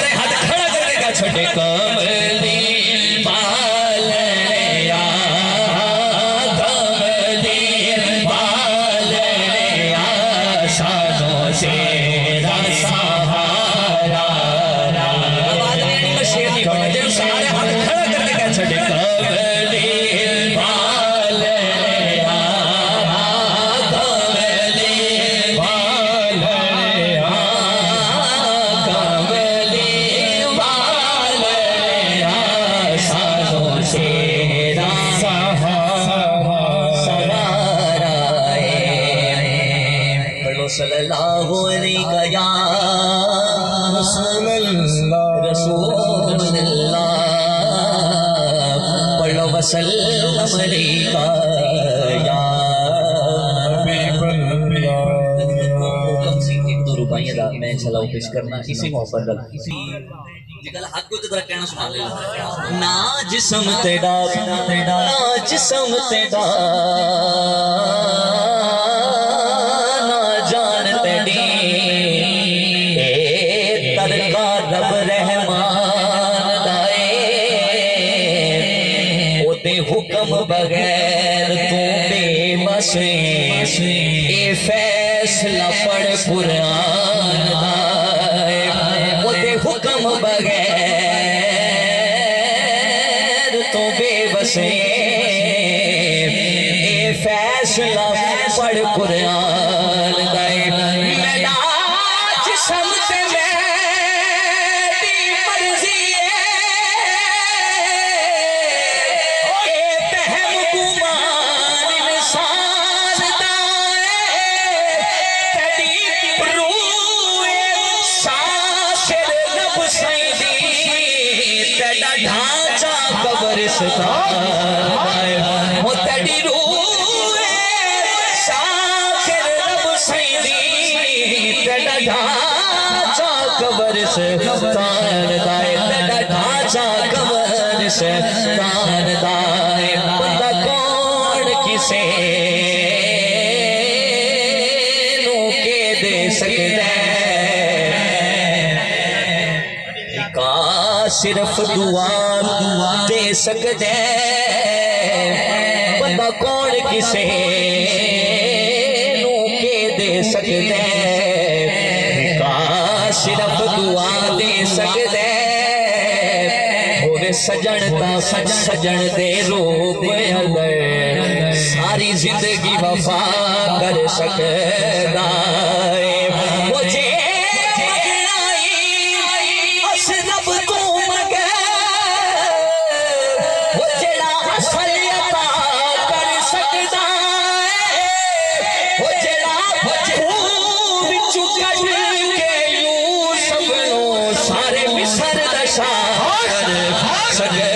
سارے ہاتھ کھڑا کر کے کہا چھوٹے کملی بالیا کملی بالیا شادوں سے سہارا آواز نہیں آنی میں شیر نہیں پڑھا جب سارے ہاتھ کھڑا کر کے کہا چھوٹے کملی بالیا کملی بالیا کملی بالیا شادوں سے سہارا پڑھو صلی اللہ علیہ یا رسول اللہ پڑھو وسلم علیہ یا حبیب اللہ کم سی ایک دو روپائیں دا میں چلاؤ پیش کرنا اسی محفل دا جگل حق کو تدرہ کہنا سنا لے نا جسم تیڑا نا جسم تیڑا نا جان تیڑی ترکا رب رحمان دائے او دے حکم بغیر تو بے بسیں اے فیصلہ پڑھ قرآن دائے او دے حکم بغیر تو بے بسیں اے فیصلہ پڑھ قرآن دائے میرا جسم تے میری مرضی ہے اے بہم گمان انسان دائے تیری روح ساشر نب سیدی تیڑا ڈھانچہ قبرستان دائے وہ تیری روح ساشر نب سیدی تیڑا ڈھانچہ قبرستان دائے تیڑا ڈھانچہ قبرستان دائے بندہ کون کسے نو کے دے سکتے کا صرف دعا دے سکتے بندہ کون کسے نو کے دے سکتے کا صرف دعا دے سکتے ہوئے سجن تا سجن دے روپ اندر ساری زندگی وفا کر سکتا ہے مجھے مگنائی اسرب تو مگر وہ جڑا اصل عطا کر سکتا ہے وہ جڑا خوب چکڑ کے یوں سب نو سارے مصر دشا کر سکتا